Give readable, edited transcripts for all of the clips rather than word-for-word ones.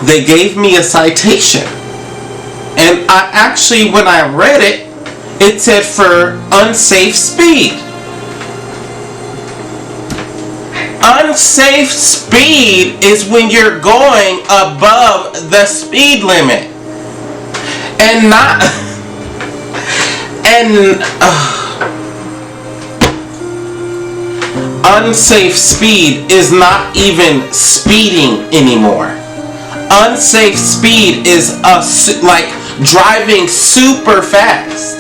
they gave me a citation. And I actually, when I read it, it said for unsafe speed. Unsafe speed is when you're going above the speed limit. And not... And... unsafe speed is not even speeding anymore. Unsafe speed is like driving super fast.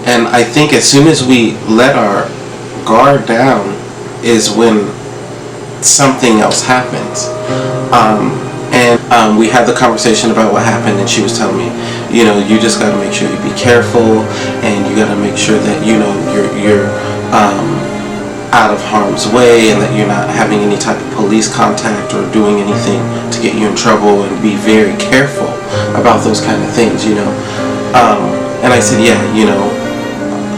And I think as soon as we let our guard down is when something else happens. We had the conversation about what happened, and she was telling me, you know, you just got to make sure you be careful, and you got to make sure that, you know, you're out of harm's way, and that you're not having any type of police contact or doing anything to get you in trouble, and be very careful about those kind of things, you know. And I said, yeah, you know,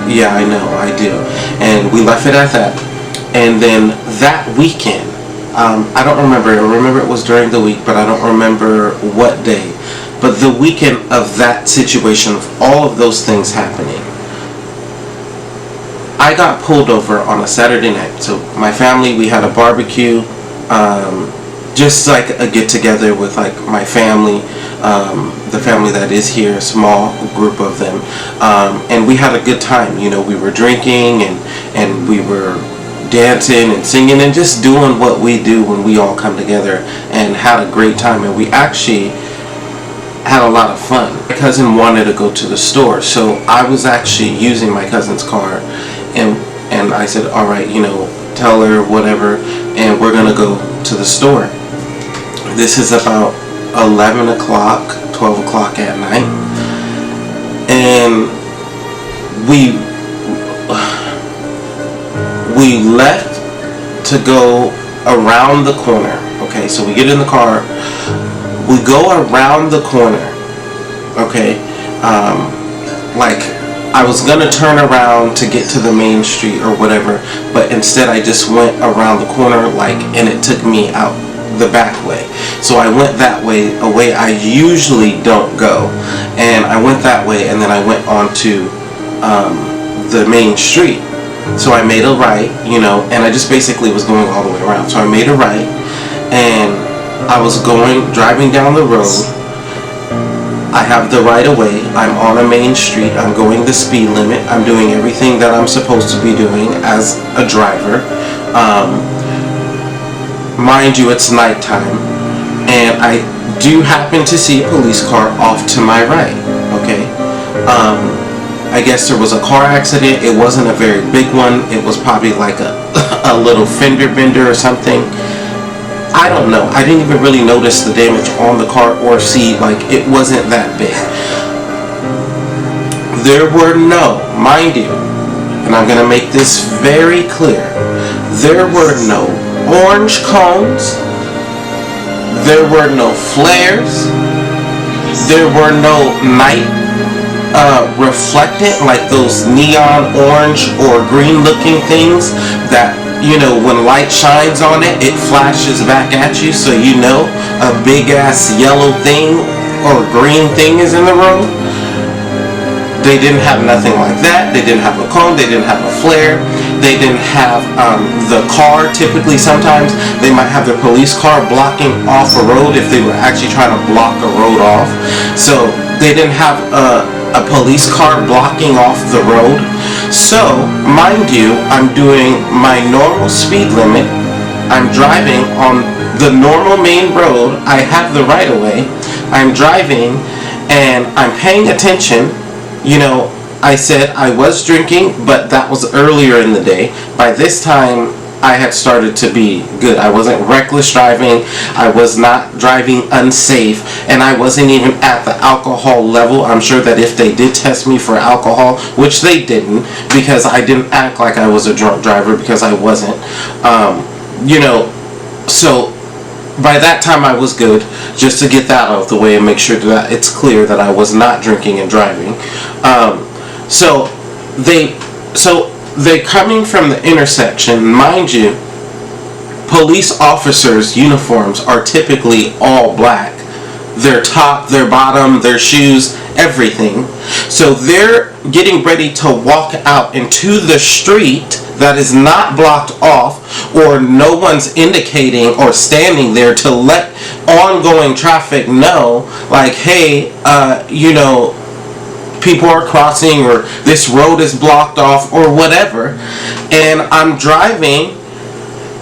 yeah, I know, I do. And we left it at that. And then that weekend, I don't remember. I remember it was during the week, but I don't remember what day. But the weekend of that situation, of all of those things happening, I got pulled over on a Saturday night. So my family, we had a barbecue, just like a get-together with like my family, the family that is here, a small group of them, and we had a good time. You know, we were drinking and we were dancing and singing and just doing what we do when we all come together, and had a great time. And we actually had a lot of fun. My cousin wanted to go to the store, so I was actually using my cousin's car, and I said, all right, you know, tell her whatever, and we're gonna go to the store. This is about 11 o'clock, 12 o'clock at night, and we left to go around the corner. Okay, so we get in the car, we go around the corner, okay, like I was gonna turn around to get to the main street or whatever, but instead I just went around the corner, like, and it took me out the back way. So I went that way, a way I usually don't go, and I went that way, and then I went on to the main street. So I made a right, you know, and I just basically was going all the way around. So I made a right, and I was driving down the road. I have the right of way. I'm on a main street. I'm going the speed limit. I'm doing everything that I'm supposed to be doing as a driver. Mind you, it's nighttime, and I do happen to see a police car off to my right, okay? I guess there was a car accident. It wasn't a very big one. It was probably like a little fender bender or something. I don't know. I didn't even really notice the damage on the car or see, like, it wasn't that big. There were no, mind you, and I'm going to make this very clear, there were no orange cones, there were no flares, there were no night reflectant, like those neon orange or green looking things that, you know, when light shines on it, it flashes back at you, so you know a big ass yellow thing or green thing is in the road. They didn't have nothing like that. They didn't have a cone. They didn't have a flare. They didn't have the car. Typically, sometimes they might have their police car blocking off a road if they were actually trying to block a road off. So they didn't have a police car blocking off the road. So, mind you, I'm doing my normal speed limit. I'm driving on the normal main road. I have the right of way. I'm driving and I'm paying attention. You know, I said I was drinking, but that was earlier in the day. By this time, I had started to be good. I wasn't reckless driving. I was not driving unsafe, and I wasn't even at the alcohol level. I'm sure that if they did test me for alcohol, which they didn't, because I didn't act like I was a drunk driver, because I wasn't. So by that time I was good, just to get that out of the way and make sure that it's clear that I was not drinking and driving. So they coming from the intersection, mind you, police officers' uniforms are typically all black. Their top, their bottom, their shoes, everything. So they're getting ready to walk out into the street that is not blocked off, or no one's indicating or standing there to let ongoing traffic know, like, hey, people are crossing, or this road is blocked off, or whatever. And I'm driving,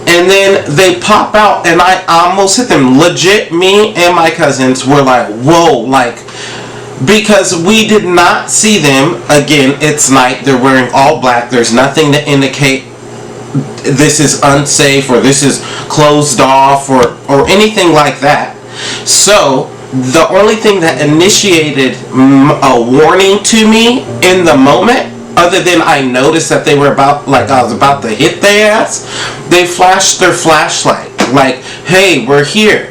and then they pop out, and I almost hit them. Legit, me and my cousins were like, whoa, like, because we did not see them. Again, it's night, they're wearing all black, there's nothing to indicate this is unsafe or this is closed off or anything like that. So the only thing that initiated a warning to me in the moment, other than I noticed that they were about, like I was about to hit their ass, they flashed their flashlight like, hey, we're here.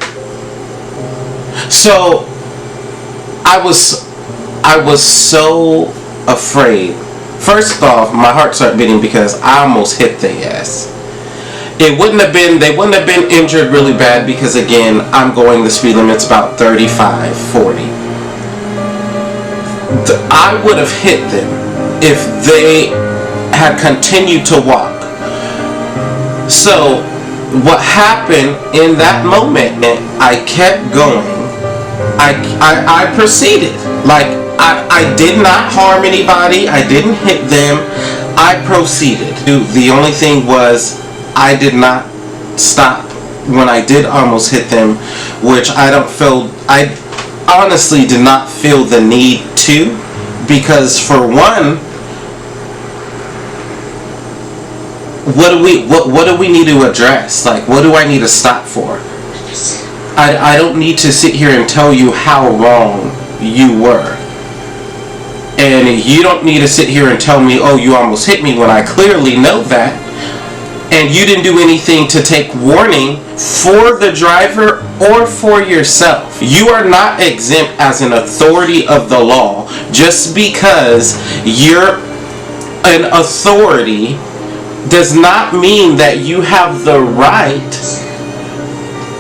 So I was so afraid. First off, my heart started beating because I almost hit their ass. They wouldn't have been injured really bad, because again, I'm going the speed limit's about 35, 40. I would have hit them if they had continued to walk. So what happened in that moment, I kept going. I proceeded. Like, I did not harm anybody. I didn't hit them. I proceeded. The only thing was, I did not stop when I did almost hit them, which I honestly did not feel the need to, because for one, what do we need to address? Like, what do I need to stop for? I don't need to sit here and tell you how wrong you were. And you don't need to sit here and tell me, oh, you almost hit me, when I clearly know that. And you didn't do anything to take warning for the driver or for yourself. You are not exempt as an authority of the law. Just because you're an authority does not mean that you have the right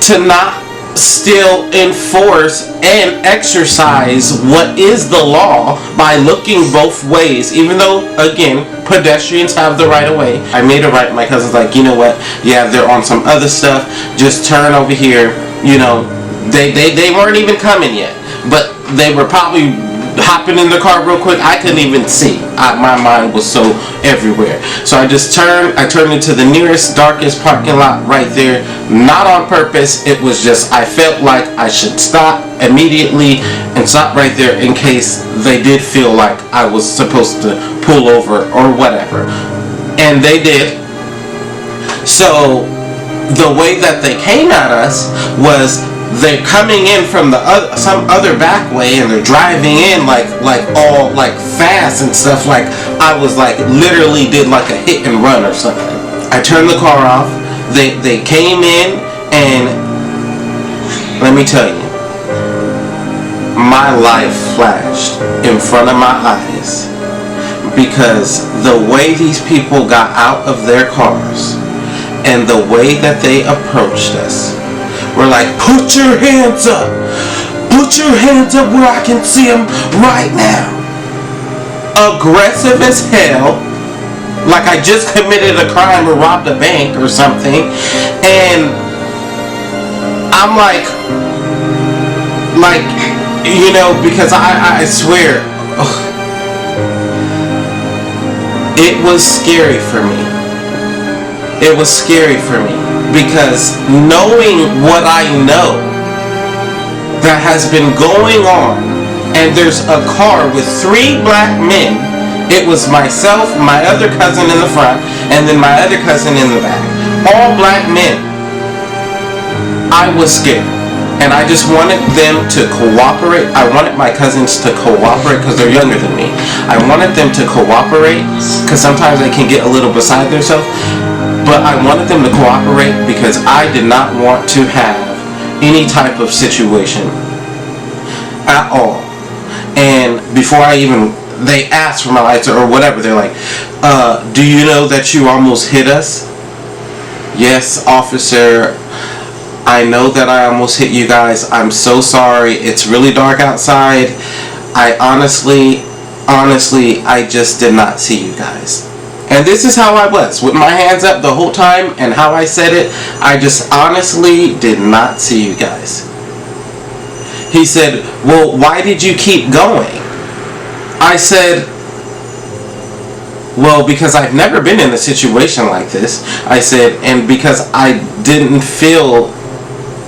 to not still enforce and exercise what is the law by looking both ways. Even though, again, pedestrians have the right of way. I made it right. My cousin's like, you know what, yeah, they're on some other stuff, just turn over here. You know, they weren't even coming yet, but they were probably hopping in the car real quick. I couldn't even see. My mind was so everywhere. So I turned into the nearest, darkest parking lot right there. Not on purpose. It was just, I felt like I should stop immediately and stop right there in case they did feel like I was supposed to pull over or whatever. And they did. So the way that they came at us was, they're coming in from some other back way, and they're driving in like all like fast and stuff. Like I was like literally did like a hit and run or something. I turned the car off. They came in, and let me tell you, my life flashed in front of my eyes, because the way these people got out of their cars and the way that they approached us. We're like, put your hands up. Put your hands up where I can see them right now. Aggressive as hell. Like I just committed a crime or robbed a bank or something. And I'm like, you know, because I swear, it was scary for me. It was scary for me. Because knowing what I know that has been going on, and there's a car with 3 black men It was myself, my other cousin in the front, and then my other cousin in the back. All black men. I was scared. And I just wanted them to cooperate. I wanted my cousins to cooperate because they're younger than me. I wanted them to cooperate because sometimes they can get a little beside themselves. But I wanted them to cooperate because I did not want to have any type of situation at all. And before they asked for my license or whatever, they're like, do you know that you almost hit us? Yes, officer. I know that I almost hit you guys. I'm so sorry. It's really dark outside. I honestly, I just did not see you guys. And this is how I was, with my hands up the whole time, and how I said it. I just honestly did not see you guys. He said, well, why did you keep going? I said, well, because I've never been in a situation like this. I said, and because I didn't feel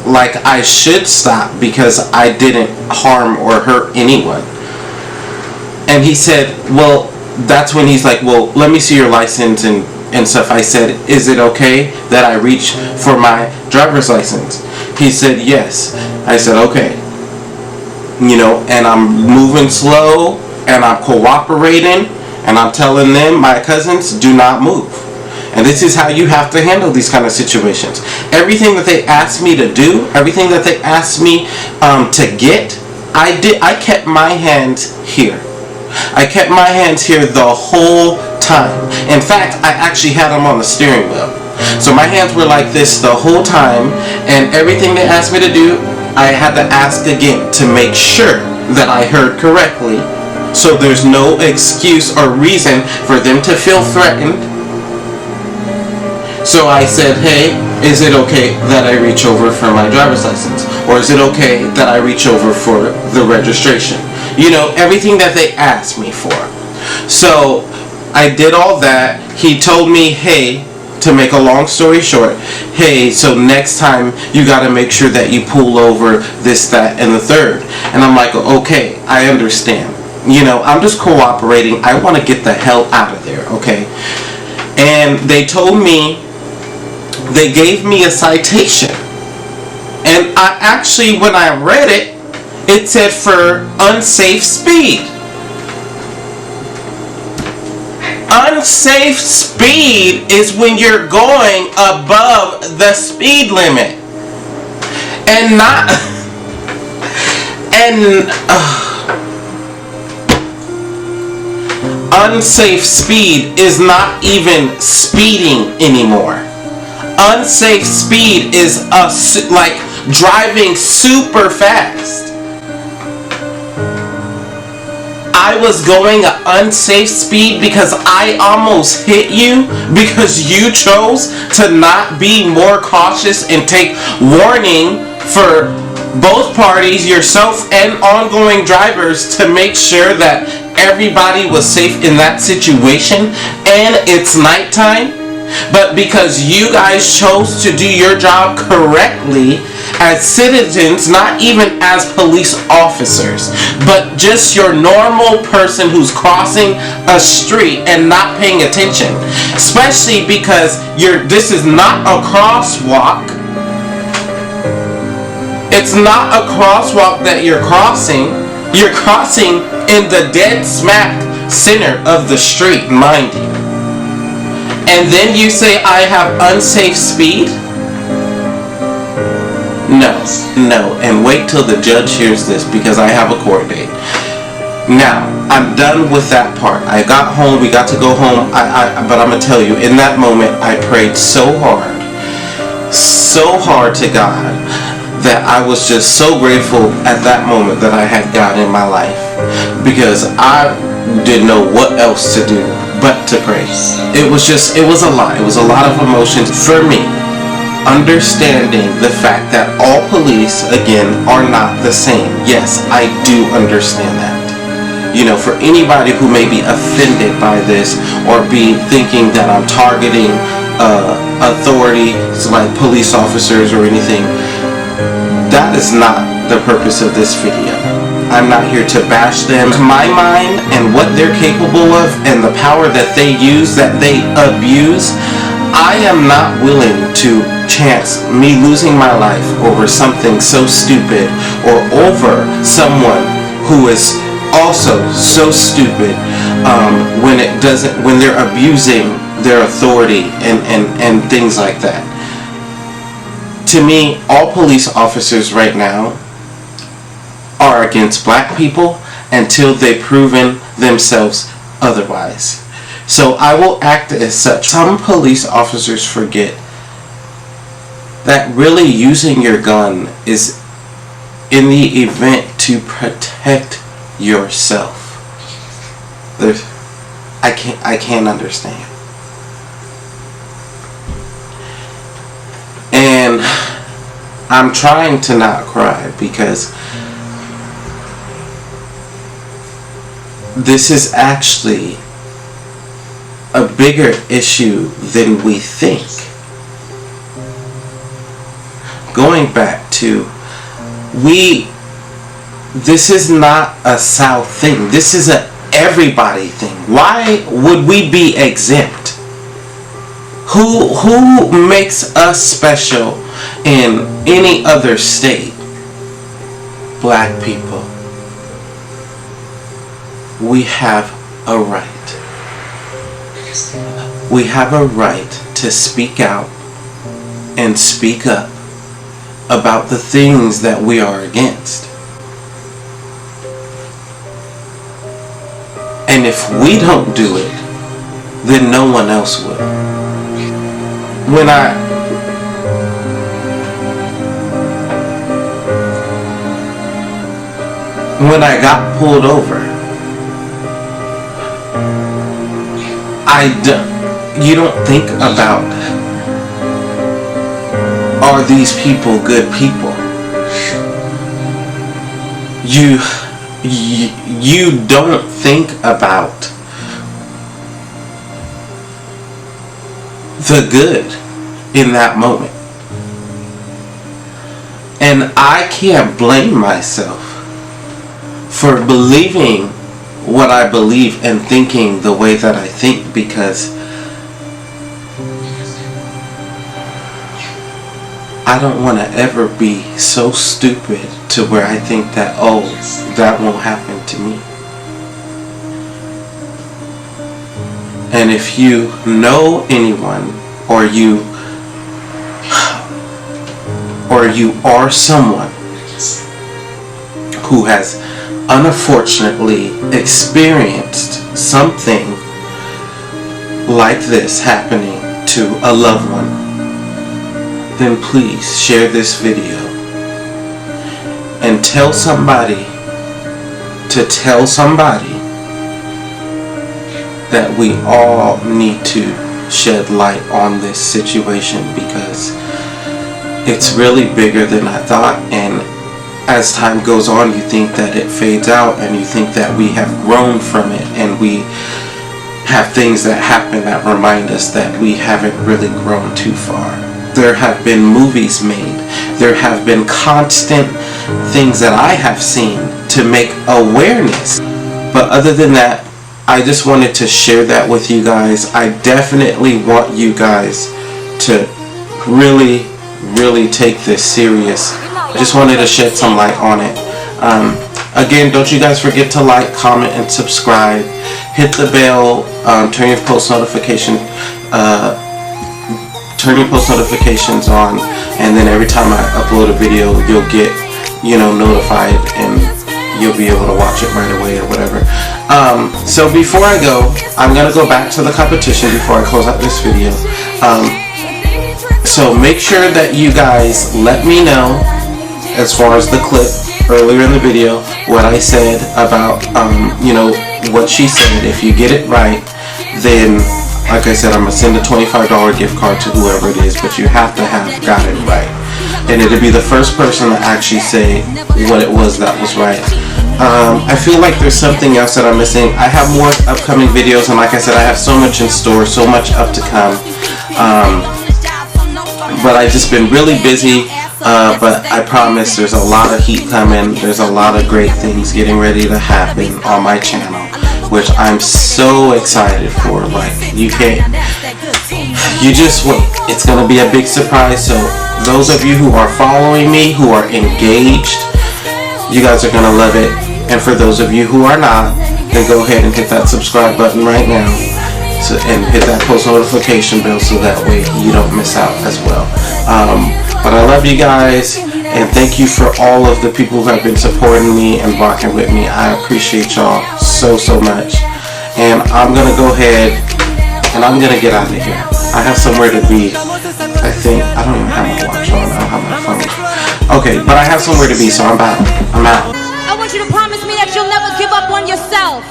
like I should stop because I didn't harm or hurt anyone. And he said, well, that's when he's like, well, let me see your license and stuff. I said, is it okay that I reach for my driver's license? He said, yes. I said, okay. You know, and I'm moving slow and I'm cooperating and I'm telling them, my cousins, do not move. And this is how you have to handle these kind of situations. Everything that they asked me to do, everything that they asked me to get, I did. I kept my hands here. I kept my hands here the whole time. In fact, I actually had them on the steering wheel. So my hands were like this the whole time, and everything they asked me to do, I had to ask again to make sure that I heard correctly. So there's no excuse or reason for them to feel threatened. So I said, hey, is it okay that I reach over for my driver's license? Or is it okay that I reach over for the registration? You know, everything that they asked me for. So I did all that. He told me, hey, to make a long story short, hey, so next time you got to make sure that you pull over this, that, and the third. And I'm like, okay, I understand. You know, I'm just cooperating. I want to get the hell out of there, okay? And they told me, they gave me a citation. And I actually, when I read it, it said for unsafe speed. Unsafe speed is when you're going above the speed limit. And not... unsafe speed is not even speeding anymore. Unsafe speed is like driving super fast. I was going at unsafe speed because I almost hit you because you chose to not be more cautious and take warning for both parties, yourself and ongoing drivers, to make sure that everybody was safe in that situation. And it's nighttime. But because you guys chose to do your job correctly as citizens, not even as police officers, but just your normal person who's crossing a street and not paying attention. Especially because this is not a crosswalk. It's not a crosswalk that you're crossing. You're crossing in the dead smack center of the street, mind you. And then you say I have unsafe speed? No. And wait till the judge hears this, because I have a court date. Now, I'm done with that part. I got home, we got to go home, but I'm going to tell you, in that moment, I prayed so hard to God, that I was just so grateful at that moment that I had God in my life, because I didn't know what else to do but to pray. It was a lot. It was a lot of emotions for me. Understanding the fact that all police, again, are not the same. Yes, I do understand that. You know, for anybody who may be offended by this or be thinking that I'm targeting authority, like police officers or anything, that is not the purpose of this video. I'm not here to bash them. My mind and what they're capable of and the power that they use, that they abuse, I am not willing to chance me losing my life over something so stupid, or over someone who is also so stupid, when they're abusing their authority and things like that. To me, all police officers right now are against black people until they've proven themselves otherwise. So I will act as such. Some police officers forget that really using your gun is in the event to protect yourself. I can't understand. And I'm trying to not cry because this is actually a bigger issue than we think. Going back to, this is not a South thing. This is a everybody thing. Why would we be exempt? Who makes us special in any other state? Black people. We have a right. We have a right to speak out and speak up about the things that we are against. And if we don't do it, then no one else will. When I got pulled over, you don't think about, are these people good people? You don't think about the good in that moment. And I can't blame myself for believing what I believe and thinking the way that I think, because I don't want to ever be so stupid to where I think that, oh, that won't happen to me. And if you know anyone, or you are someone who has unfortunately experienced something like this happening to a loved one, then please share this video and tell somebody to tell somebody that we all need to shed light on this situation, because it's really bigger than I thought. And as time goes on, you think that it fades out, and you think that we have grown from it, and we have things that happen that remind us that we haven't really grown too far. There have been movies made. There have been constant things that I have seen to make awareness. But other than that, I just wanted to share that with you guys. I definitely want you guys to really, really take this serious. I just wanted to shed some light on it. Again, don't you guys forget to like, comment, and subscribe. Hit the bell, turn your post notifications on, and then every time I upload a video, you'll get, notified, and you'll be able to watch it right away or whatever. So before I go, I'm gonna go back to the competition before I close out this video. So make sure that you guys let me know, as far as the clip earlier in the video, what I said about, what she said. If you get it right, then, like I said, I'm going to send a $25 gift card to whoever it is, but you have to have got it right. And it'll be the first person to actually say what it was that was right. I feel like there's something else that I'm missing. I have more upcoming videos, and like I said, I have so much in store, so much up to come. but I've just been really busy. But I promise there's a lot of heat coming. There's a lot of great things getting ready to happen on my channel, which I'm so excited for. Like, you just wait. It's going to be a big surprise. So those of you who are following me, who are engaged, you guys are going to love it. And for those of you who are not, then go ahead and hit that subscribe button right now. And hit that post notification bell so that way you don't miss out as well. But I love you guys, and thank you for all of the people who have been supporting me and rocking with me. I appreciate y'all so much. And I'm gonna go ahead and I'm gonna get out of here. I have somewhere to be. I think I don't even have my watch on. I don't have my phone. Okay, but I have somewhere to be, so I'm out. I want you to promise me that you'll never give up on yourself.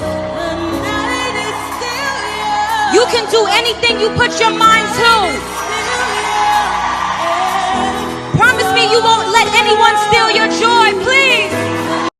You can do anything you put your mind to. Promise me you won't let anyone steal your joy.